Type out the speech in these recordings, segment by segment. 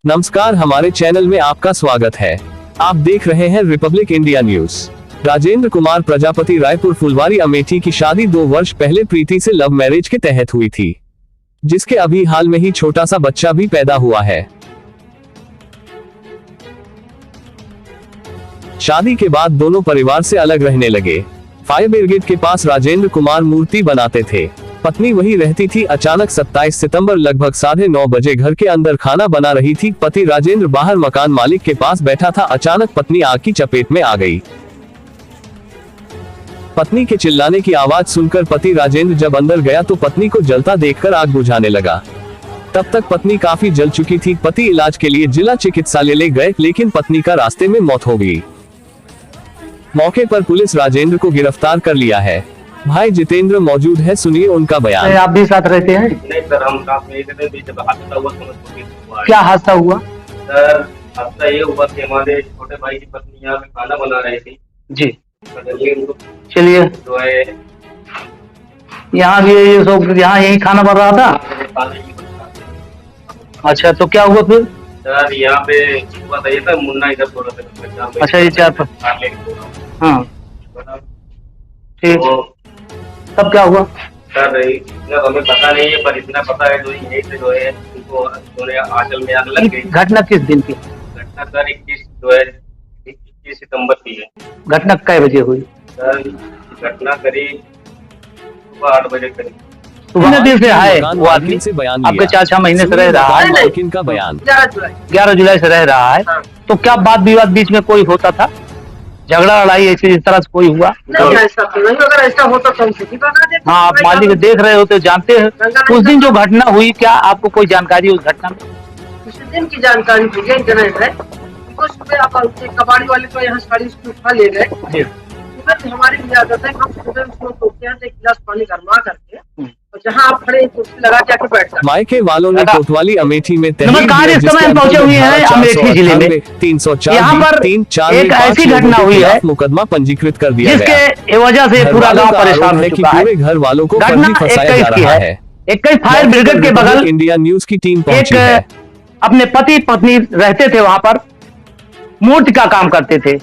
नमस्कार, हमारे चैनल में आपका स्वागत है। आप देख रहे हैं Republic India news. Rajendra Kumar Prajapati Raipur Phulwari Amethi की शादी 2 वर्ष पहले प्रीति से लव मैरिज के तहत हुई थी, जिसके अभी हाल में ही छोटा सा बच्चा भी पैदा हुआ है। शादी के बाद दोनों परिवार से अलग रहने लगे। फायर ब्रिगेड के पास राजेंद्र कुमार मूर्ति बनाते थे, पत्नी वही रहती थी। अचानक 27 सितंबर लगभग 9:30 बजे घर के अंदर खाना बना रही थी। पति राजेंद्र बाहर मकान मालिक के पास बैठा था। अचानक पत्नी आग की चपेट में आ गई। पत्नी के चिल्लाने की आवाज सुनकर पति राजेंद्र जब अंदर गया तो पत्नी को जलता देखकर आग बुझाने लगा। तब तक पत्नी काफी जल चुकी थी। पति इलाज के लिए जिला चिकित्सालय ले गए, लेकिन पत्नी का रास्ते में मौत हो गई। मौके पर पुलिस राजेंद्र को गिरफ्तार कर लिया है। भाई जितेंद्र मौजूद है, सुनिए उनका बयान। आप भी साथ रहते हैं? नहीं सर, हम साथ नहीं रहते थे। जब हादसा हुआ तो क्या हादसा हुआ? सर हादसा ये हुआ कि हमारे छोटे भाई की पत्नी यहाँ पे खाना बना रही थी जी। चलिए जो है यहाँ भी ये सब यहाँ यही खाना बन रहा था। अच्छा, तो क्या हुआ फिर? सर यहाँ पे हुआ था, ये था मुन्ना इधर सो रहा था। अच्छा, ये 4 हाँ ठीक। तब क्या हुआ? सर इतना हमें पता नहीं है, पर इतना पता है जो यही से जो है उनको आंचल में आग लग गई। घटना किस दिन की? घटना सर 21 सितंबर की है। घटना कै बजे हुई? सर घटना करीब सुबह 8 बजे करीब। कितने दिन से है वो आदमी? आपके 4-6 महीने से रह रहा है। का बयान 11 जुलाई से रह रहा है। तो क्या बात विवाद बीच में कोई होता था? झगड़ा लड़ाई ऐसी इस तरह से कोई हुआ? नहीं, ऐसा तो नहीं। अगर ऐसा होता तो हम खुद ही बता देते। हाँ, आप मालिक देख रहे हो तो जानते हैं। उस दिन जो घटना हुई, क्या आपको कोई जानकारी उस घटना में? उस दिन की जानकारी मुझे इंटरनेट है। उनको सुबह आप कबाड़ी वाले को यहाँ साड़ी उसकी उठा ले गए। सुबह से हमारी भी आदत है, हम सुबह उसको तोड़ते हैं, एक गिलास पानी गरमा करके और जहाँ आप खड़े कुर्सी लगा के बैठ जाते। मायके वालों ने कोतवाली अमेठी में नमस्कार, इस समय हम पहुंचे हुए हैं अमेठी जिले में। 304 यहाँ पर एक ऐसी घटना हुई है, मुकदमा पंजीकृत कर दिया गया, जिसके वजह से पूरा गांव परेशान हो चुका है। पूरे घर वालों को घटना 21 की है। 21 फायर ब्रिगेड के बगल इंडिया न्यूज की टीम पहुंची है। अपने पति पत्नी रहते थे, वहां पर मूर्ति का काम करते थे।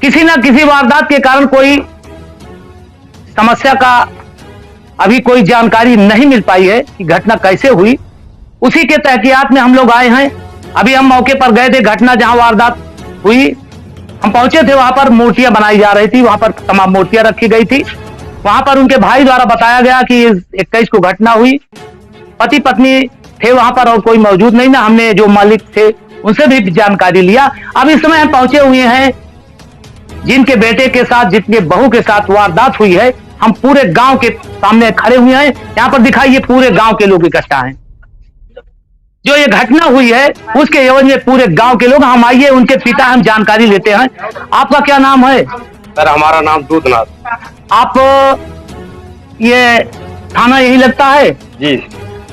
किसी न किसी वारदात के कारण कोई समस्या का अभी कोई जानकारी नहीं मिल पाई है कि घटना कैसे हुई। उसी के तहकीकात में हम लोग आए हैं। अभी हम मौके पर गए थे, घटना जहां वारदात हुई हम पहुंचे थे। वहां पर मूर्तियां बनाई जा रही थी, वहां पर तमाम मूर्तियां रखी गई थी। वहां पर उनके भाई द्वारा बताया गया कि 21 को घटना हुई। पति पत्नी थे वहां पर और कोई मौजूद नहीं ना। हमने जो मालिक थे उनसे भी जानकारी लिया। अब इस समय हम पहुंचे हुए हैं जिनके बेटे के साथ, जिनके बहू के साथ वारदात हुई है। हम पूरे गांव के सामने खड़े हुए हैं। यहाँ पर दिखाइए, पूरे गांव के लोग इकट्ठा हैं। जो ये घटना हुई है उसके एवज में पूरे गांव के लोग, हम आइए उनके पिता, हम जानकारी लेते हैं। आपका क्या नाम है? सर हमारा नाम दूधनाथ। आप ये थाना यही लगता है जी।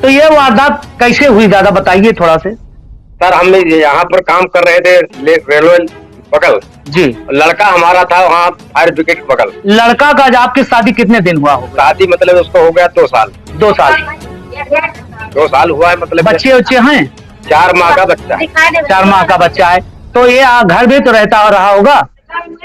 तो ये वारदात कैसे हुई, ज्यादा बताइए थोड़ा से। सर हम यहाँ पर काम कर रहे थे रेलवे बगल जी। लड़का हमारा था वहाँ फायर ब्रिगेड के बगल। लड़का का आपकी शादी कितने दिन हुआ होगा? शादी मतलब उसको हो गया 2 साल। 2 साल 2 साल हुआ है। मतलब बच्चे हैं? 4 माह का बच्चा है। 4 माह का बच्चा है। तो ये घर में तो रहता रहा होगा?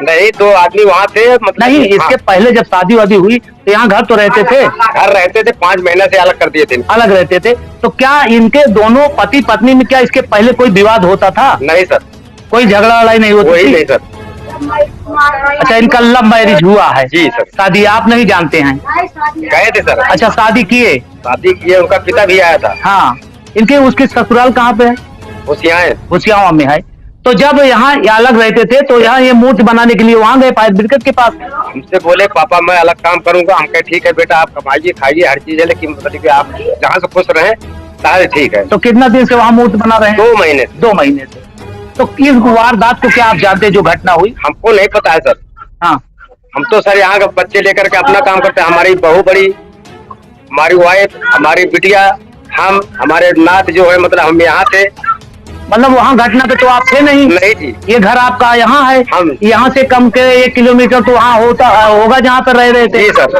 नहीं, 2 आदमी वहाँ थे। मतलब नहीं, इसके पहले जब शादी वादी हुई तो यहाँ घर तो रहते थे? घर रहते थे, 5 महीने से अलग कर दिए थे। अलग रहते थे। तो क्या इनके दोनों पति पत्नी में क्या इसके पहले कोई विवाद होता था? नहीं सर, कोई झगड़ा लड़ाई नहीं होती थी? नहीं सर। अच्छा, इनका लव मैरिज हुआ है? जी सर। शादी आप नहीं जानते हैं? गए थे सर। अच्छा, शादी किए? शादी किए, उनका पिता भी आया था। हाँ, इनके उसके ससुराल कहाँ पे है? होशियावा में है। तो जब यहाँ अलग रहते थे तो यहाँ ये मूर्ति बनाने के लिए वहाँ गए फायर ब्रिगेड के पास? हमसे बोले पापा मैं अलग काम करूंगा। हम कहे ठीक है बेटा, आप कमाइए खाइए हर चीज है, लेकिन मतलब कि आप जहाँ से खुश रहें सारे ठीक है। तो कितना दिन से वहाँ मूर्ति बना रहे हैं? 2 महीने। 2 महीने से। तो इस वारदात को क्या आप जानते हैं जो घटना हुई? हमको नहीं पता है सर। हाँ, हम तो सर यहाँ बच्चे लेकर के अपना काम करते हैं। हमारी बहू बड़ी, हमारी वाइफ, हमारी बिटिया, हम, हमारे नात जो है, मतलब हम यहाँ थे। मतलब वहाँ घटना पे तो आप थे नहीं? नहीं जी। ये घर आपका यहाँ है? हम यहाँ से कम के 1 किलोमीटर तो वहाँ होगा जहाँ पर रह रहे थे? जी सर।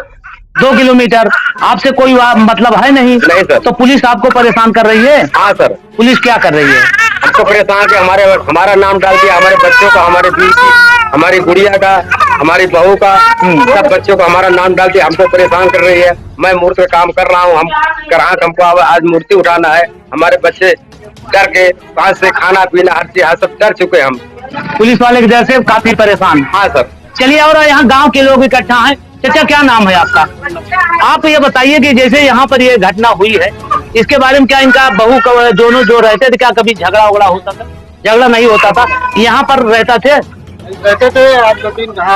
2 किलोमीटर आपसे कोई मतलब है नहीं सर। तो पुलिस आपको परेशान कर रही है। हाँ सर, पुलिस क्या कर रही है? हमको परेशान के हमारा नाम डाल दिया, हमारे बच्चों का, हमारे बीवी की, हमारी गुड़िया का, हमारी बहू का, सब बच्चों का हमारा नाम डाल के हमको परेशान कर रही है। मैं मूर्ति का काम कर रहा हूँ, हम ग्राहक, हमको आज मूर्ति उठाना है। हमारे बच्चे डर के पास से खाना पीना हर चीज सब डर चुके हम। पुलिस वाले की वजह से काफी परेशान। हाँ सर। चलिए, और यहाँ गांव के लोग इकट्ठा हैं। चाचा, क्या नाम है आपका? आप ये बताइए कि जैसे यहाँ पर ये घटना हुई है, इसके बारे में क्या इनका बहू का दोनों जो रहते थे, क्या कभी झगड़ा वगड़ा होता था? झगड़ा नहीं होता था, यहाँ पर रहते थे। आज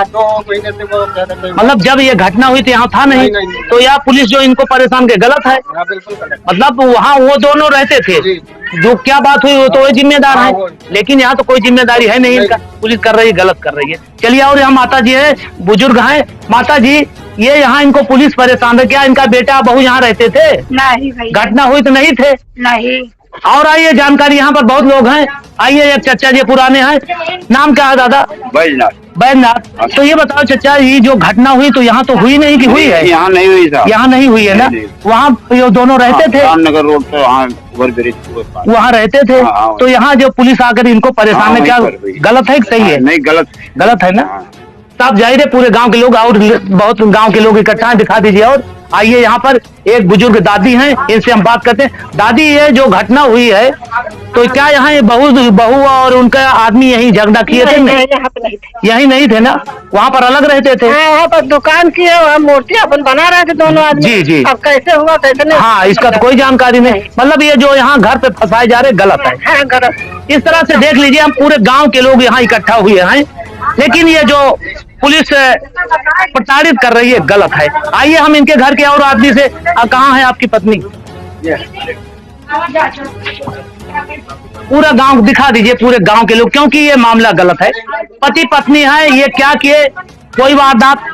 2 महीने से वो कहते थे। मतलब जब ये घटना हुई तो यहाँ था नहीं, नहीं। तो यहाँ पुलिस जो इनको परेशान के गलत है। हाँ, बिल्कुल गलत। मतलब वहाँ वो दोनों रहते थे, जो क्या बात हुई वो तो वही जिम्मेदार है, लेकिन यहाँ तो कोई जिम्मेदारी है नहीं इनका। पुलिस कर रही है, गलत कर रही है। चलिए, और यहाँ माता जी है, बुजुर्ग हैं। माता जी, ये यहाँ इनको पुलिस परेशान है, क्या इनका बेटा बहू यहाँ रहते थे? नहीं भाई, घटना हुई तो नहीं थे? नहीं। और आइए, जानकारी यहाँ पर बहुत लोग हैं। आइए, एक चचा जी पुराने हैं। नाम क्या है दादा? बैजनाथ। तो ये बताओ चचा, ये जो घटना हुई तो यहाँ तो हुई नहीं कि हुई है? यहाँ नहीं हुई साहब। यहाँ नहीं हुई है ना? वहाँ ये दोनों रहते थे, रामनगर रोड पे, वहाँ रहते थे। हाँ। तो यहाँ जो पुलिस आकर इनको परेशान है, क्या गलत है कि सही है? नहीं, गलत है ना? साहब, जाहिर है पूरे गांव के लोग और बहुत गांव के लोग इकट्ठा हैं, दिखा दीजिए। और आइए, यहाँ पर एक बुजुर्ग दादी हैं, इनसे हम बात करते हैं। दादी, ये जो घटना हुई है तो क्या यहाँ ये बहू और उनका आदमी यही झगड़ा किए थे? नहीं, यहाँ पे नहीं थे। यही नहीं थे ना? वहाँ पर अलग रहते थे? हाँ, वहाँ पर दुकान की है, वहाँ मूर्ति अपन बना रहे थे दोनों आदमी। जी, जी। अब कैसे हुआ कैसे नहीं? हाँ, इसका तो कोई जानकारी नहीं। मतलब ये जो यहाँ घर पे फंसाए जा रहे, गलत है। हाँ, गलत। इस तरह से देख लीजिए, हम पूरे गांव के लोग यहाँ इकट्ठा हुए हैं, लेकिन ये जो पुलिस प्रताड़ित कर रही है, गलत है। आइए, हम इनके घर के और आदमी से, कहाँ है आपकी पत्नी? पूरा गांव दिखा दीजिए, पूरे गांव के लोग, क्योंकि ये मामला गलत है। पति पत्नी है, ये क्या किए, कोई वारदात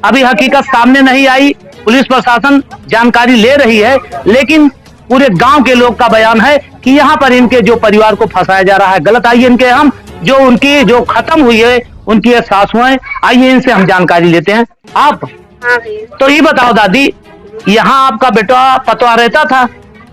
अभी हकीकत सामने नहीं आई। पुलिस प्रशासन जानकारी ले रही है, लेकिन पूरे गांव के लोग का बयान है कि यहाँ पर इनके जो परिवार को फंसाया जा रहा है, गलत। आइए, इनके हम जो उनकी जो खत्म हुई है, उनकी ये सासुएं, आइए इनसे हम जानकारी लेते हैं। आप तो ये बताओ दादी, यहाँ आपका बेटा पतवा रहता था?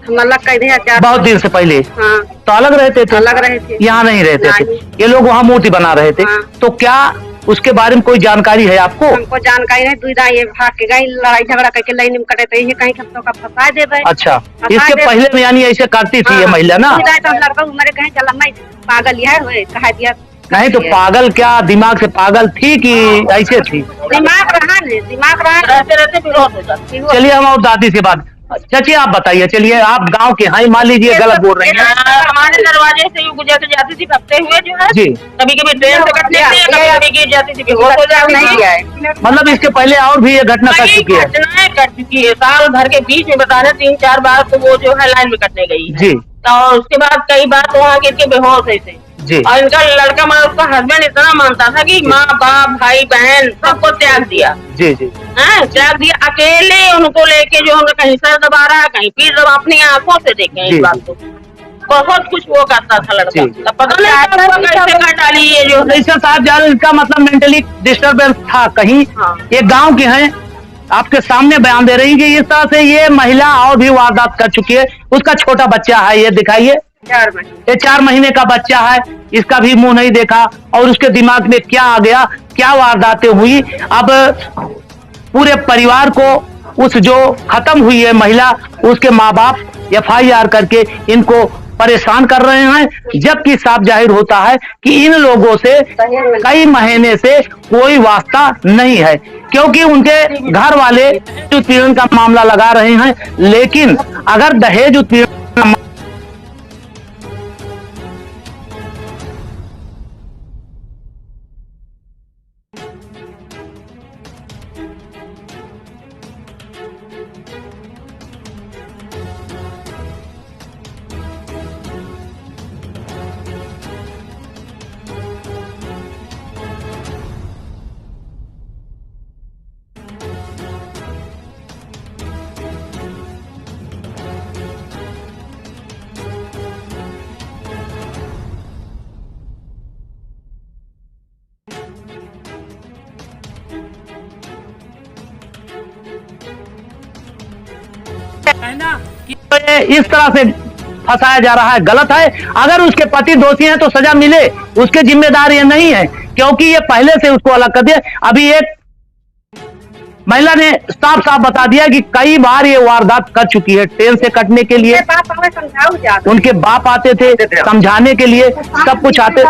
हम अलग कह दिया बहुत दिन से पहले। हाँ, तो अलग रहते थे? अलग रहे थे, यहाँ नहीं रहते थे। नहीं। ये लोग वहाँ मूर्ति बना रहे थे। हाँ। तो क्या उसके बारे में कोई जानकारी है आपको? हमको जानकारी नहीं। दुईदा ये भाग के गई, लड़ाई झगड़ा करके लाइन में कटे थे, ये कहीं हम तो का फंसा दे रहे। अच्छा, इसके पहले में यानी ऐसे करती थी ये महिला ना? लड़का उम्र कहीं चला, मैं पागल है कहा दिया। नहीं तो पागल, क्या दिमाग से पागल थी कि ऐसे थी? दिमाग रहा रहते रहते बेहोश हो जाती। चलिए, हम और दादी से बात। चाची, आप बताइए। चलिए, आप गांव के हैं, मान लीजिए गलत बोल रही हैं। हमारे दरवाजे से यूं गुजर के जाती थी, कटते हुए जो है जी। कभी कभी ट्रेन से कटते थे, कभी गिर जाती थी, बेहोश हो जाती थी। मतलब इसके पहले और भी ये घटना कर चुकी है? घटनाएं कर चुकी है, साल भर के बीच में बताने 3-4 बार तो वो जो है लाइन में कटने गई जी। और उसके बाद कई बार तो वहाँ गिर के बेहोश है थे। जी। और इनका लड़का उसका हस्बैंड इतना मानता था कि माँ बाप भाई बहन सबको त्याग दिया। जी, जी। त्याग दिया, अकेले उनको लेके जो हम कहीं सर दबा रहा, कहीं पीठ दबा, अपनी आंखों से देखे इस बात को। बहुत कुछ वो करता था लड़का। तब पता नहीं कैसे कर डाली ये जो इसका साथ जा रहे, इसका मतलब मेंटली डिस्टर्बेंस था कहीं। हाँ। ये गांव के हैं, आपके सामने बयान दे रही कि इस तरह से ये महिला और भी वारदात कर चुकी है। उसका छोटा बच्चा है, ये दिखाइए। 4 महीने। ये 4 महीने का बच्चा है, इसका भी मुंह नहीं देखा, और उसके दिमाग में क्या आ गया, क्या वारदातें हुई। अब पूरे परिवार को, उस जो खत्म हुई है महिला, उसके माँ बाप FIR करके इनको परेशान कर रहे हैं, जबकि साफ जाहिर होता है कि इन लोगों से कई महीने से कोई वास्ता नहीं है, क्योंकि उनके घर वाले उत्पीड़न का मामला लगा रहे हैं। लेकिन अगर दहेज उत्पीड़न इस तरह से फंसाया जा रहा है, गलत है। अगर उसके पति दोषी हैं तो सजा मिले, उसके जिम्मेदार ये नहीं है, क्योंकि ये पहले से उसको अलग कर दिया। अभी एक महिला ने साफ साफ बता दिया कि कई बार ये वारदात कर चुकी है। ट्रेन से कटने के लिए उनके बाप आते थे समझाने के लिए, सब कुछ आते।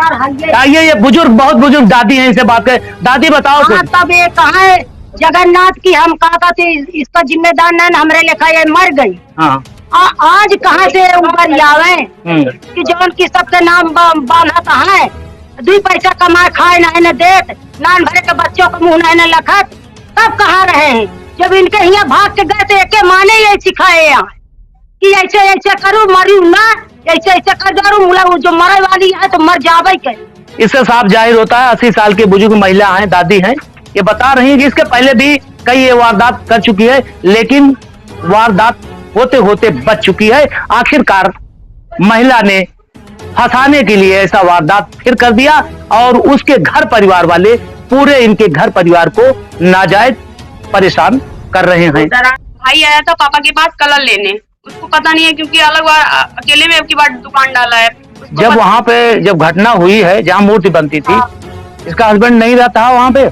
आइए, ये बुजुर्ग, बहुत बुजुर्ग दादी हैं, इनसे बात करें। दादी बताओ कुछ। तब ये कहा है जगन्नाथ की, हम कहा थे इसका जिम्मेदार नहीं, हमरे लिखा ये मर गई। हाँ, आज कहाँ से ऊपर आवे कि जौन की सबसे नाम बांधा कहाँ है, 2 पैसा कमाए खाए नहीं न देत, नान भरे के बच्चों को मुंह नहीं न लखत, तब कहाँ रहे हैं। जब इनके यहाँ भाग के गए थे, एके माने ये सिखाए यहाँ कि ऐसे ऐसे करो, मरू ना, ऐसे ऐसे कर दो, मुला जो मरे वाली है तो मर जावे के। इससे साफ जाहिर होता है 80 साल की बुजुर्ग महिला हैं, दादी हैं, ये बता रही हैं कि इसके पहले भी कई ये वारदात कर चुकी है, लेकिन वारदात होते होते बच चुकी है। आखिरकार महिला ने फंसाने के लिए ऐसा वारदात फिर कर दिया और उसके घर परिवार वाले पूरे इनके घर परिवार को नाजायज परेशान कर रहे हैं। भाई आया था पापा के पास कलर लेने, उसको पता नहीं है क्योंकि अलग बार अकेले में की बार दुकान डाला है। जब वहाँ पे जब घटना हुई है जहाँ मूर्ति बनती थी, इसका हस्बैंड नहीं रहता वहाँ पे।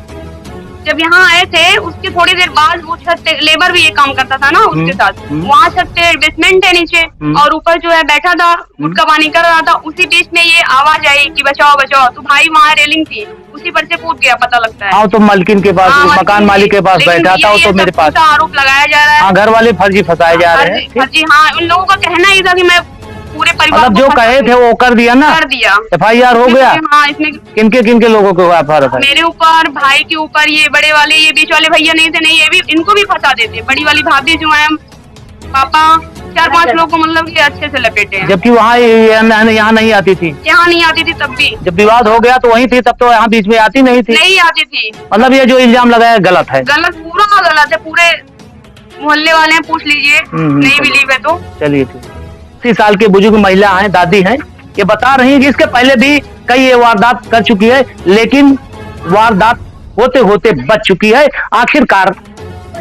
जब यहाँ आए थे उसके थोड़ी देर बाद वो छत लेबर भी ये काम करता था ना उसके साथ, वहाँ छत पे बेसमेंट है नीचे और ऊपर जो है बैठा था, गुटखा पानी कर रहा था। उसी बीच में ये आवाज आई कि बचाओ बचाओ, तो भाई वहाँ रेलिंग थी, उसी पर से कूद गया, पता लगता है। हाँ, तो मालकिन के पास, मकान मालिक के पास बैठा था, तो मेरे पास आरोप लगाया जा रहा है। हाँ, घर वाले फर्जी फंसाए जा रहे हैं। फर्जी, हाँ, उन लोगों का कहना ही था कि मैं पूरे परिवार मतलब जो कहे थे वो कर दिया ना, कर दिया। FIR हो गया। हाँ, इसमें किनके लोगों को FIR था? मेरे ऊपर, भाई के ऊपर, ये बड़े वाले, ये बीच वाले भैया नहीं थे, नहीं ये भी इनको भी फंसा देते। बड़ी वाली भाभी जो है, पापा, 4-5 लोग को मतलब कि अच्छे से लपेटे हैं। जबकि वहाँ यहाँ नहीं आती थी, यहाँ नहीं आती थी तब भी। जब विवाद हो गया तो वहीं थी, तब तो यहाँ बीच में आती नहीं थी। नहीं आती थी। मतलब ये जो इल्जाम लगाया गलत है, गलत, पूरा गलत है। पूरे मोहल्ले वाले हैं, पूछ लीजिए, नहीं बिलीव है तो। चलिए ठीक। 80 साल की बुजुर्ग महिला हैं, दादी हैं, ये बता रही हैं कि इसके पहले भी कई ये वारदात कर चुकी है, लेकिन वारदात होते होते बच चुकी है। आखिरकार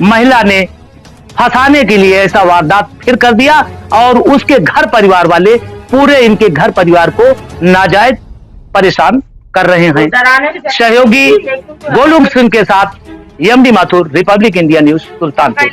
महिला ने फंसाने के लिए ऐसा वारदात फिर कर दिया और उसके घर परिवार वाले पूरे इनके घर परिवार को नाजायज परेशान कर रहे हैं। सहयोगी गोलू सिंह के साथ MD Mathur, Republic India news, Sultanpur.